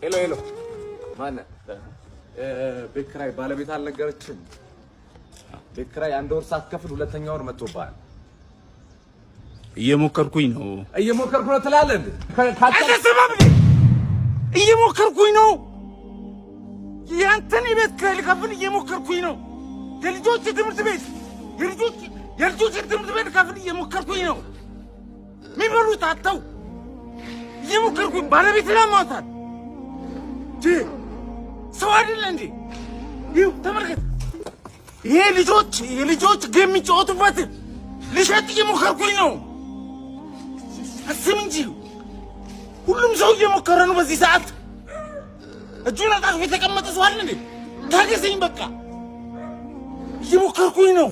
ሄሎ ማነህ? ቤት ኪራይ ባለቤት አልነገረችም? ቤት ኪራይ አንድ ወር ሳትከፍል ሁለተኛ ወር መጥቶብሃል። እየሞከርኩኝ ነው ትላለህ እንዴ? እየሞከርኩኝ ነው። ያንተን የቤት ኪራይ ልከፍል እየሞከርኩኝ ነው። የልጆች ትምህርት ቤት ልከፍል እየሞከርኩኝ ነው። የሚበሉት አጥተው እየሞከርኩኝ ባለቤት ለማውጣት ሰው አይደለ እንዴ? ይኸው ተመልከት። ይሄ የልጆች ጌም የሚጫወቱበት ልሸጥ እየሞከርኩኝ ነው። አስብ እንጂ ሁሉም ሰው እየሞከረ ነው በዚህ ሰዓት። እጁን አጣጥፎ የተቀመጠ ሰው አለ እንዴ? ታገሰኝ በቃ እየሞከርኩኝ ነው።